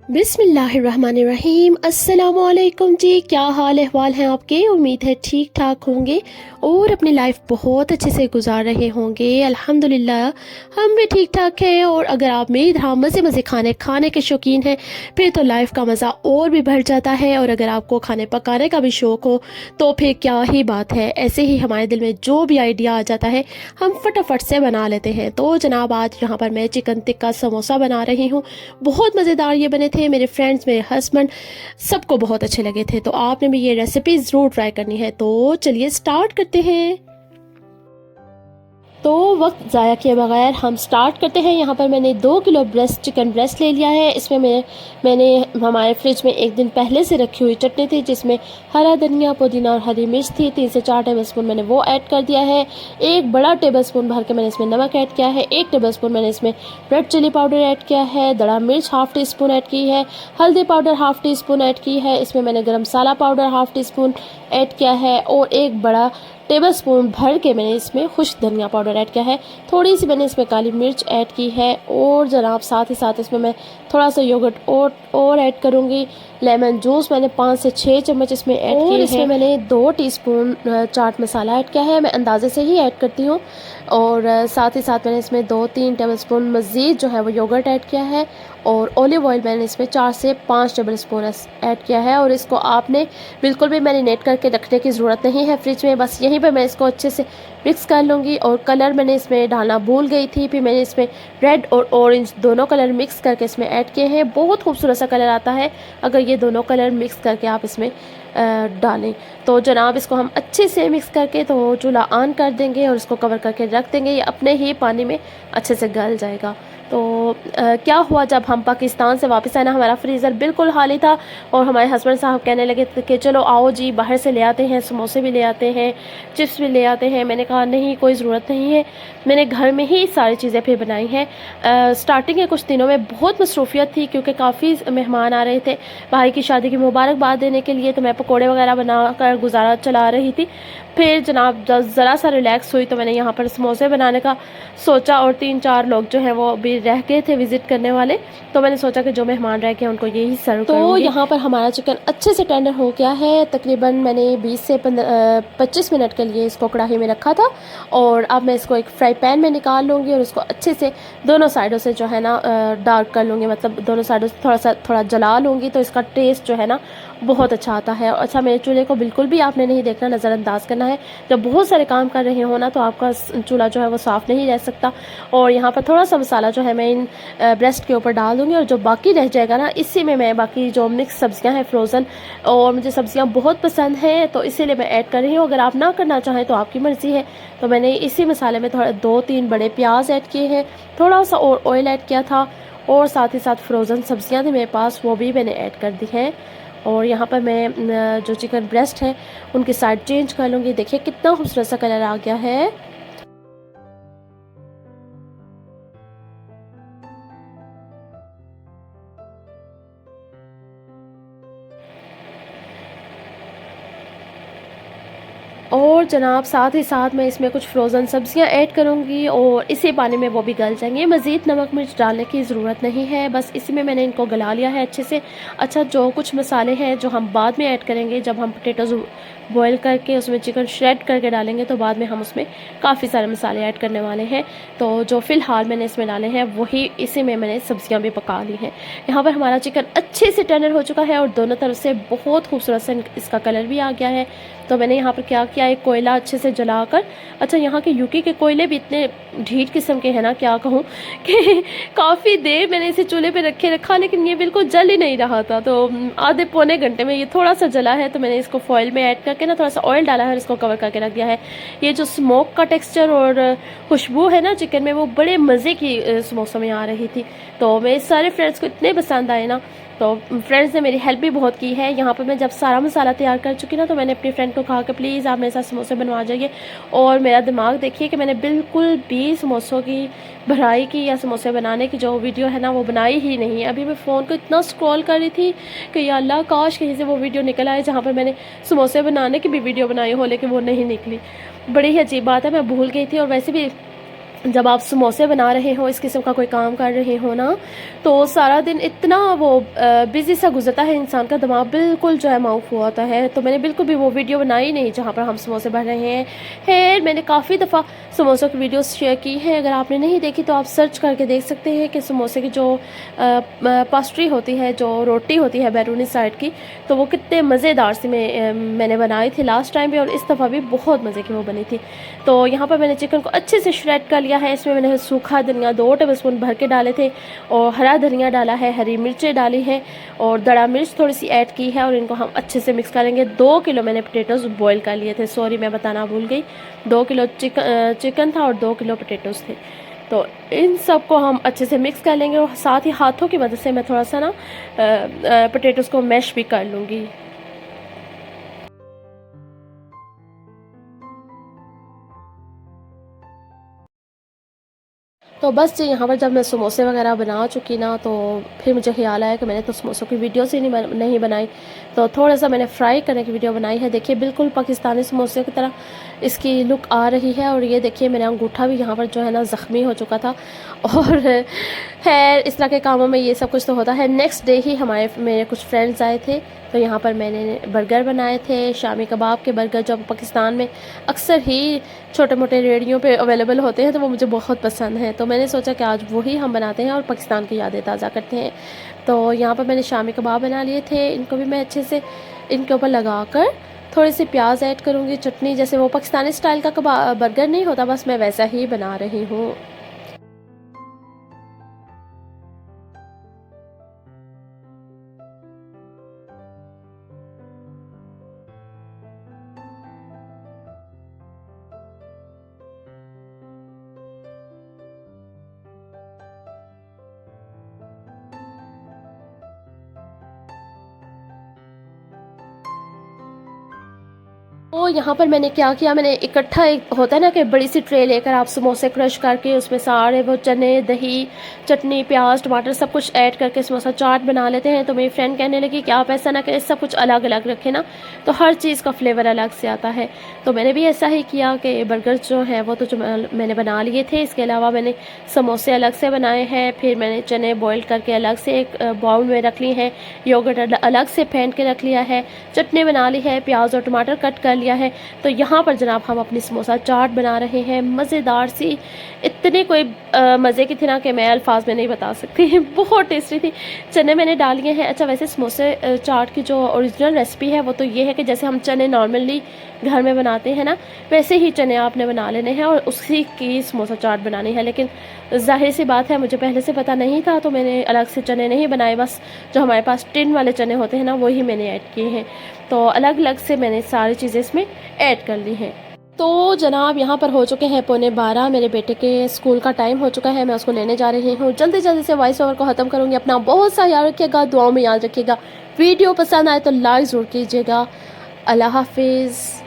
बिस्मिल्लाहिर्रहमानिर्रहीम। अस्सलामुअलैकुम जी, क्या हाल अहवाल हैं आपके। उम्मीद है ठीक ठाक होंगे और अपनी लाइफ बहुत अच्छे से गुजार रहे होंगे। अल्हम्दुलिल्लाह हम भी ठीक ठाक हैं। और अगर आप मेरी तरह मज़े मज़े खाने के शौकीन हैं फिर तो लाइफ का मज़ा और भी बढ़ जाता है। और अगर आपको खाने पकाने का भी शौक़ हो तो फिर क्या ही बात है। ऐसे ही हमारे दिल में जो भी आइडिया आ जाता है हम फटाफट से बना लेते हैं। तो जनाब आज यहाँ पर मैं चिकन टिक्का समोसा बना रही हूँ। बहुत मज़ेदार ये बने थे। मेरे फ्रेंड्स, मेरे हस्बैंड, सबको बहुत अच्छे लगे थे। तो आपने भी ये रेसिपी ज़रूर ट्राई करनी है। तो चलिए स्टार्ट करते हैं। तो वक्त ज़ाया किए बगैर हम स्टार्ट करते हैं। यहाँ पर मैंने 2 किलो चिकन ब्रेस्ट ले लिया है। इसमें मैंने हमारे फ्रिज में एक दिन पहले से रखी हुई चटनी थी जिसमें हरा धनिया, पुदीना और हरी मिर्च थी। 3 से 4 टेबलस्पून मैंने वो ऐड कर दिया है। एक बड़ा टेबलस्पून भर के मैंने इसमें नमक ऐड किया है। 1 टेबलस्पून मैंने इसमें रेड चिली पाउडर ऐड किया है। दड़ा मिर्च हाफ़ टी स्पून ऐड की है। हल्दी powder half teaspoon add की है। इसमें मैंने गर्म मसाला powder half teaspoon add किया है। और एक बड़ा टेबलस्पून भर के मैंने इसमें खुश्क धनिया पाउडर ऐड किया है। थोड़ी सी मैंने इसमें काली मिर्च ऐड की है। और जनाब साथ ही साथ इसमें मैं थोड़ा सा योगर्ट और ऐड करूँगी। लेमन जूस मैंने 5 से 6 चम्मच इसमें ऐड किए हैं। इसमें मैंने 2 टीस्पून चाट मसाला ऐड किया है। मैं अंदाजे से ही ऐड करती हूँ। और साथ ही साथ मैंने इसमें 2-3 टेबलस्पून मज़ीद जो है वो योगर्ट ऐड किया है। और ऑलिव ऑयल मैंने इसमें 4 से 5 टेबलस्पून ऐड किया है। और इसको आपने बिल्कुल भी मैरिनेट करके रखने की ज़रूरत नहीं है फ्रिज में। बस यहीं पर मैं इसको अच्छे से मिक्स कर लूँगी। और कलर मैंने इसमें डालना भूल गई थी, फिर मैंने इसमें रेड और ऑरेंज दोनों कलर मिक्स करके इसमें ऐड किए हैं। बहुत खूबसूरत सा कलर आता है अगर ये दोनों कलर मिक्स करके आप इसमें डालें। तो जनाब इसको हम अच्छे से मिक्स करके तो चूल्हा ऑन कर देंगे और इसको कवर करके रख देंगे। ये अपने ही पानी में अच्छे से गल जाएगा। तो क्या हुआ, जब हम पाकिस्तान से वापस आए ना, हमारा फ्रीज़र बिल्कुल खाली था। और हमारे हस्बैंड साहब कहने लगे कि चलो आओ जी बाहर से ले आते हैं, समोसे भी ले आते हैं, चिप्स भी ले आते हैं। मैंने कहा नहीं, कोई ज़रूरत नहीं है, मैंने घर में ही सारी चीज़ें फिर बनाई हैं। स्टार्टिंग के कुछ दिनों में बहुत मसरूफियत थी क्योंकि काफ़ी मेहमान आ रहे थे भाई की शादी की मुबारकबाद देने के लिए। तो मैं पकौड़े वगैरह बनाकर गुजारा चला रही थी। फिर जनाब ज़रा सा रिलैक्स हुई तो मैंने यहाँ पर समोसे बनाने का सोचा। और 3-4 लोग जो हैं वो अभी रह गए थे विज़िट करने वाले। तो मैंने सोचा कि जो मेहमान रह गए उनको यही सर्व करूँगी। तो यहाँ पर हमारा चिकन अच्छे से टेंडर हो गया है। तकरीबन मैंने 20 से 25 मिनट के लिए इसको कढ़ाई में रखा था। और अब मैं इसको एक फ्राई पैन में निकाल लूँगी और इसको अच्छे से दोनों साइडों से जो है ना डार्क कर लूँगी। मतलब दोनों साइडों से थोड़ा जला लूँगी तो इसका टेस्ट जो है ना बहुत अच्छा आता है। अच्छा, मेरे चूल्हे को बिल्कुल भी आपने नहीं देखना, नज़रअंदाज करना है। जब बहुत सारे काम कर रहे हो ना तो आपका चूल्हा जो है वो साफ़ नहीं रह सकता। और यहाँ पर थोड़ा सा मसाला जो है मैं इन ब्रेस्ट के ऊपर डाल दूँगी। और जो बाकी रह जाएगा ना इसी में मैं बाकी जो मिक्स सब्जियाँ हैं फ्रोज़न, और मुझे सब्जियाँ बहुत पसंद हैं तो इसीलिए मैं ऐड कर रही हूँ। अगर आप ना करना चाहें तो आपकी मर्ज़ी है। तो मैंने इसी मसाले में थोड़ा 2-3 बड़े प्याज ऐड किए हैं, थोड़ा सा और ऑयल ऐड किया था। और साथ ही साथ फ्रोज़न सब्जियाँ थी मेरे पास, वो भी मैंने ऐड कर दी हैं। और यहाँ पर मैं जो चिकन ब्रेस्ट है उनकी साइड चेंज कर लूँगी। देखिए कितना खूबसूरत सा कलर आ गया है। और जनाब साथ ही साथ मैं इसमें कुछ फ्रोज़न सब्जियां ऐड करूंगी और इसी पानी में वो भी गल जाएंगी। मज़ीद नमक मिर्च डालने की ज़रूरत नहीं है, बस इसी में मैंने इनको गला लिया है अच्छे से। अच्छा, जो कुछ मसाले हैं जो हम बाद में ऐड करेंगे, जब हम पोटैटोज़ बॉईल करके उसमें चिकन श्रेड करके डालेंगे तो बाद में हम उसमें काफ़ी सारे मसाले ऐड करने वाले हैं। तो जो फ़िलहाल मैंने इसमें डाले हैं वही इसी में मैंने सब्जियां भी पका ली हैं। यहाँ पर हमारा चिकन अच्छे से टेंडर हो चुका है और दोनों तरफ से बहुत खूबसूरत सा इसका कलर भी आ गया है। तो मैंने यहाँ पर क्या किया, एक कोयला अच्छे से जलाकर, अच्छा यहाँ के यूके के कोयले भी इतने ढीठ किस्म के हैं ना, क्या कहूँ कि काफ़ी देर मैंने इसे चूल्हे पे रखा लेकिन ये बिल्कुल जल ही नहीं रहा था। तो आधे पौने घंटे में ये थोड़ा सा जला है। तो मैंने इसको फॉइल में ऐड करके ना थोड़ा सा ऑयल डाला है और इसको कवर करके रख दिया है। ये जो स्मोक का टेक्स्चर और खुशबू है ना चिकन में, वो बड़े मज़े की समोसों में आ रही थी। तो मेरे सारे फ्रेंड्स को इतने पसंद आए ना, तो फ्रेंड्स ने मेरी हेल्प भी बहुत की है। यहाँ पर मैं जब सारा मसाला तैयार कर चुकी ना तो मैंने अपनी फ्रेंड को कहा कि प्लीज़ आप मेरे साथ समोसे बनवा जाइए। और मेरा दिमाग देखिए कि मैंने बिल्कुल भी समोसों की भराई की या समोसे बनाने की जो वीडियो है ना वो बनाई ही नहीं। अभी मैं फ़ोन को इतना स्क्रॉल कर रही थी कि या अल्लाह काश कहीं से वो वीडियो निकल आए जहाँ पर मैंने समोसे बनाने की भी वीडियो बनाई हो, लेकिन वो नहीं निकली। बड़ी ही अजीब बात है, मैं भूल गई थी। और वैसे भी जब आप समोसे बना रहे हो, इस किस्म का कोई काम कर रहे हो ना, तो सारा दिन इतना वो बिज़ी सा गुजरता है, इंसान का दिमाग बिल्कुल जो है माउफ हुआ होता है। तो मैंने बिल्कुल भी वो वीडियो बनाई नहीं जहाँ पर हम समोसे बन रहे हैं। खैर, मैंने काफ़ी दफ़ा समोसों की वीडियोस शेयर की हैं, अगर आपने नहीं देखी तो आप सर्च करके देख सकते हैं कि समोसे की जो पास्ट्री होती है, जो रोटी होती है बैरूनी साइड की, तो वो कितने मज़ेदार से मैंने बनाई थी लास्ट टाइम भी, और इस दफ़ा भी बहुत मज़े की वो बनी थी। तो यहाँ पर मैंने चिकन को अच्छे से श्रेड कर लिया है। इसमें मैंने सूखा धनिया 2 टेबलस्पून भर के डाले थे, और हरा धनिया डाला है, हरी मिर्चें डाली हैं, और दड़ा मिर्च थोड़ी सी ऐड की है, और इनको हम अच्छे से मिक्स करेंगे। 2 किलो मैंने पोटैटोज़ बॉईल कर लिए थे, सॉरी मैं बताना भूल गई। 2 किलो चिकन था और 2 किलो पोटैटोज़ थे। तो इन सब को हम अच्छे से मिक्स कर लेंगे, और साथ ही हाथों की मदद से मैं थोड़ा सा ना पोटैटोज़ को मैश भी कर लूँगी। तो बस जी, यहाँ पर जब मैं समोसे वगैरह बना चुकी ना, तो फिर मुझे ख्याल आया कि मैंने तो समोसों की वीडियोस ही नहीं बनाई। तो थोड़ा सा मैंने फ्राई करने की वीडियो बनाई है। देखिए, बिल्कुल पाकिस्तानी समोसे की तरह इसकी लुक आ रही है। और ये देखिए, मेरा अंगूठा भी यहाँ पर जो है ना ज़ख्मी हो चुका था। और खैर, इस तरह के कामों में ये सब कुछ तो होता है। नेक्स्ट डे ही मेरे कुछ फ्रेंड्स आए थे, तो यहाँ पर मैंने बर्गर बनाए थे, शामी कबाब के बर्गर, जो पाकिस्तान में अक्सर ही छोटे मोटे रेडियो पे अवेलेबल होते हैं, तो वो मुझे बहुत पसंद है। तो मैंने सोचा कि आज वही हम बनाते हैं और पाकिस्तान की यादें ताज़ा करते हैं। तो यहाँ पर मैंने शामी कबाब बना लिए थे। इनको भी मैं अच्छे से इनके ऊपर लगाकर थोड़ी सी प्याज ऐड करूँगी, चटनी, जैसे वो पाकिस्तानी स्टाइल का बर्गर नहीं होता, बस मैं वैसा ही बना रही हूँ। तो यहाँ पर मैंने क्या किया, मैंने इकट्ठा, एक होता है ना कि बड़ी सी ट्रे लेकर आप समोसे क्रश करके उसमें सारे वो चने, दही, चटनी, प्याज, टमाटर सब कुछ ऐड करके समोसा चाट बना लेते हैं। तो मेरी फ्रेंड कहने लगी कि आप ऐसा ना करें, सब कुछ अलग अलग रखें ना, तो हर चीज़ का फ्लेवर अलग से आता है। तो मैंने भी ऐसा ही किया कि बर्गर जो है वो तो जो मैंने बना लिए थे, इसके अलावा मैंने समोसे अलग से बनाए हैं। फिर मैंने चने बॉयल करके अलग से एक बाउल में रख ली हैं, योगर्ट अलग से फेंट के रख लिया है, चटनी बना ली है, प्याज और टमाटर कट कर लिया है। तो यहाँ पर जनाब हम अपनी समोसा चाट बना रहे हैं, मज़ेदार सी, इतनी कोई मज़े की थी ना कि मैं अल्फाज में नहीं बता सकती। बहुत टेस्टी थी। चने मैंने डाल लिए हैं। अच्छा, वैसे समोसे चाट की जो ओरिजिनल रेसिपी है वो तो ये है कि जैसे हम चने नॉर्मली घर में बनाते हैं ना, वैसे ही चने आपने बना लेने हैं और उसी की समोसा चाट बनानी है। लेकिन जाहिर सी बात है, मुझे पहले से पता नहीं था, तो मैंने अलग से चने नहीं बनाए, बस जो हमारे पास टिन वाले चने होते हैं ना, वही मैंने ऐड किए हैं। तो अलग अलग से मैंने सारी चीज़ें इसमें ऐड कर ली हैं। तो जनाब, यहाँ पर हो चुके हैं 11:15, मेरे बेटे के स्कूल का टाइम हो चुका है, मैं उसको लेने जा रही हूँ। जल्दी जल्दी से वॉइस ओवर को ख़त्म करूँगी। अपना बहुत सा याद रखिएगा, दुआओं में याद रखिएगा। वीडियो पसंद आए तो लाइक ज़रूर कीजिएगा। अल्लाह हाफिज़।